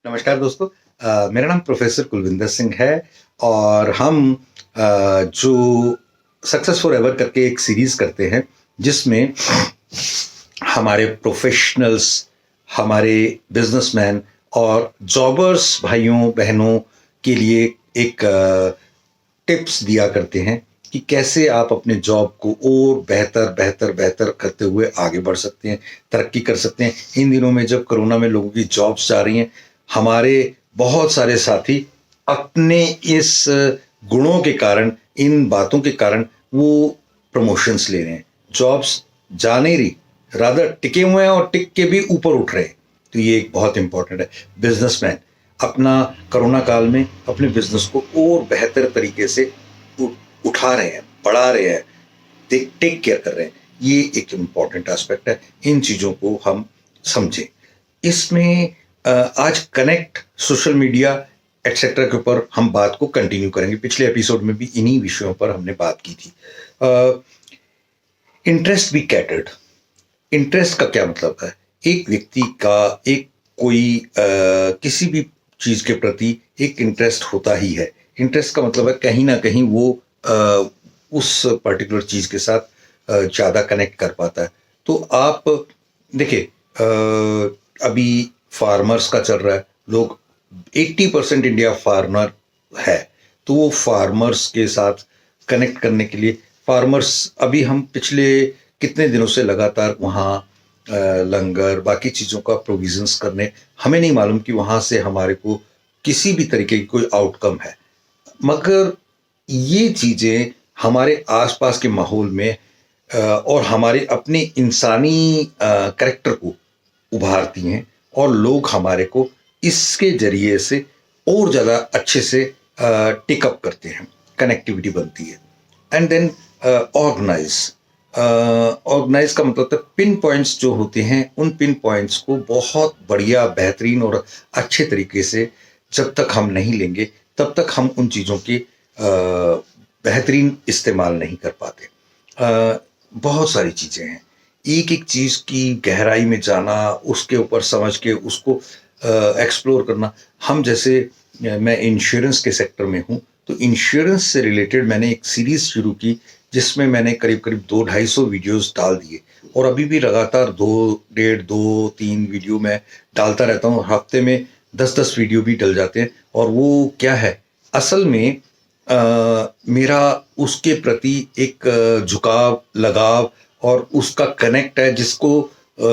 नमस्कार दोस्तों। मेरा नाम प्रोफेसर कुलविंदर सिंह है और हम जो सक्सेस फॉर एवर करके एक सीरीज करते हैं जिसमें हमारे प्रोफेशनल्स, हमारे बिजनेसमैन और जॉबर्स भाइयों बहनों के लिए एक टिप्स दिया करते हैं कि कैसे आप अपने जॉब को और बेहतर बेहतर बेहतर करते हुए आगे बढ़ सकते हैं, तरक्की कर सकते हैं। इन दिनों में जब कोरोना में लोगों की जॉब्स जा रही हैं, हमारे बहुत सारे साथी अपने इस गुणों के कारण, इन बातों के कारण वो प्रमोशंस ले रहे हैं। जॉब्स जा नहीं रही, रादर टिके हुए हैं और टिक के भी ऊपर उठ रहे हैं। तो ये एक बहुत इंपॉर्टेंट है। बिजनेसमैन अपना कोरोना काल में अपने बिजनेस को और बेहतर तरीके से उठा रहे हैं, बढ़ा रहे हैं, टेक केयर कर रहे हैं। ये एक इम्पॉर्टेंट एस्पेक्ट है। इन चीज़ों को हम समझें। इसमें आज कनेक्ट, सोशल मीडिया एटसेट्रा के ऊपर हम बात को कंटिन्यू करेंगे। पिछले एपिसोड में भी इन्हीं विषयों पर हमने बात की थी। Interest B catered. इंटरेस्ट का क्या मतलब है? एक व्यक्ति का एक कोई किसी भी चीज के प्रति एक इंटरेस्ट होता ही है। इंटरेस्ट का मतलब है कहीं ना कहीं वो उस पर्टिकुलर चीज के साथ ज्यादा कनेक्ट कर पाता है। तो आप देखिए, अभी फार्मर्स का चल रहा है। लोग 80% इंडिया फार्मर है, तो वो फार्मर्स के साथ कनेक्ट करने के लिए फार्मर्स, अभी हम पिछले कितने दिनों से लगातार वहाँ लंगर बाकी चीज़ों का प्रोविजंस करने, हमें नहीं मालूम कि वहाँ से हमारे को किसी भी तरीके की कोई आउटकम है, मगर ये चीज़ें हमारे आसपास के माहौल में और हमारे अपने इंसानी करेक्टर को उभारती हैं और लोग हमारे को इसके जरिए से और ज़्यादा अच्छे से टेकअप करते हैं, कनेक्टिविटी बनती है। एंड देन ऑर्गेनाइज का मतलब है पिन पॉइंट्स जो होते हैं, उन पिन पॉइंट्स को बहुत बढ़िया, बेहतरीन और अच्छे तरीके से जब तक हम नहीं लेंगे तब तक हम उन चीज़ों की बेहतरीन इस्तेमाल नहीं कर पाते। बहुत सारी चीज़ें हैं। एक एक चीज़ की गहराई में जाना, उसके ऊपर समझ के उसको एक्सप्लोर करना। हम जैसे, मैं इंश्योरेंस के सेक्टर में हूँ, तो इंश्योरेंस से रिलेटेड मैंने एक सीरीज शुरू की जिसमें मैंने करीब करीब 200-250 वीडियोस डाल दिए और अभी भी लगातार 2-1.5-2-3 वीडियो मैं डालता रहता हूँ। हफ्ते में 10-10 वीडियो भी डल जाते हैं। और वो क्या है, असल में मेरा उसके प्रति एक झुकाव, लगाव और उसका कनेक्ट है, जिसको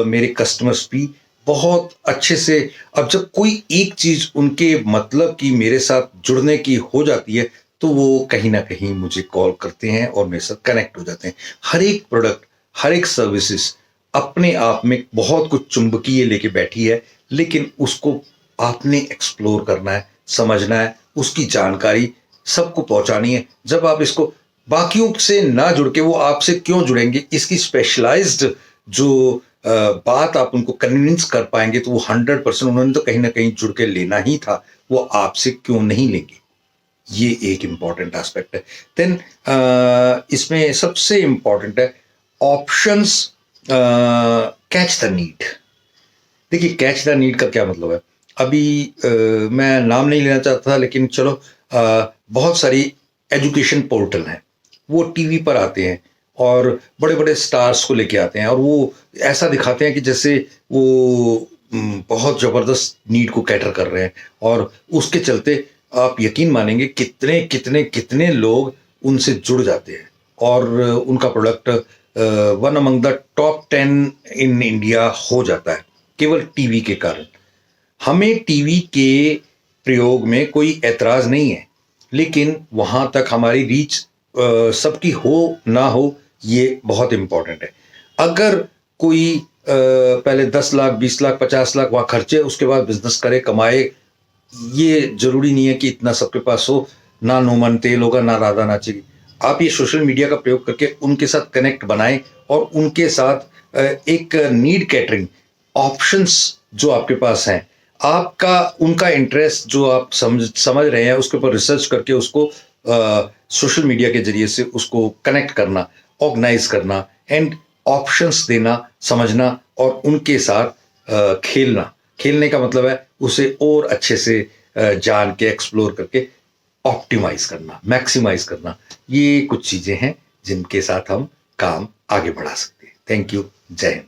मेरे कस्टमर्स भी बहुत अच्छे से, अब जब कोई एक चीज उनके मतलब की मेरे साथ जुड़ने की हो जाती है तो वो कहीं ना कहीं मुझे कॉल करते हैं और मेरे साथ कनेक्ट हो जाते हैं। हर एक प्रोडक्ट, हर एक सर्विसेज अपने आप में बहुत कुछ चुंबकीय लेके बैठी है, लेकिन उसको आपने एक्सप्लोर करना है, समझना है, उसकी जानकारी सबको पहुंचानी है। जब आप इसको बाकियों से ना जुड़ के वो आपसे क्यों जुड़ेंगे, इसकी स्पेशलाइज्ड जो बात आप उनको कन्विंस कर पाएंगे, तो वो 100% उन्होंने तो कहीं ना कहीं जुड़ के लेना ही था, वो आपसे क्यों नहीं लेंगे। ये एक इंपॉर्टेंट एस्पेक्ट है। देन इसमें सबसे इंपॉर्टेंट है ऑप्शंस, कैच द नीड। देखिए, कैच द नीड का क्या मतलब है? अभी मैं नाम नहीं लेना चाहता था, लेकिन चलो, बहुत सारी एजुकेशन पोर्टल हैं, वो टीवी पर आते हैं और बड़े बड़े स्टार्स को लेके आते हैं और वो ऐसा दिखाते हैं कि जैसे वो बहुत ज़बरदस्त नीड को कैटर कर रहे हैं। और उसके चलते आप यकीन मानेंगे कितने कितने कितने लोग उनसे जुड़ जाते हैं और उनका product one among the top 10 in India हो जाता है, केवल टीवी के कारण। हमें टीवी के प्रयोग में कोई ऐतराज नहीं है, लेकिन वहां तक हमारी रीच सबकी हो ना हो, ये बहुत इंपॉर्टेंट है। अगर कोई पहले 10 लाख, 20 लाख, 50 लाख वहां खर्चे, उसके बाद बिजनेस करे, कमाए, ये जरूरी नहीं है कि इतना सबके पास हो। ना नोमन तेल होगा, ना राधा नाचेगी। आप ये सोशल मीडिया का प्रयोग करके उनके साथ कनेक्ट बनाएं और उनके साथ एक नीड कैटरिंग ऑप्शंस जो आपके पास हैं, आपका उनका इंटरेस्ट जो आप समझ रहे हैं, उसके ऊपर रिसर्च करके उसको सोशल मीडिया के जरिए से उसको कनेक्ट करना, ऑर्गेनाइज करना एंड ऑप्शंस देना, समझना और उनके साथ खेलना। खेलने का मतलब है उसे और अच्छे से जान के एक्सप्लोर करके ऑप्टिमाइज करना, मैक्सिमाइज करना। ये कुछ चीजें हैं जिनके साथ हम काम आगे बढ़ा सकते हैं। Thank you. जय हिंद।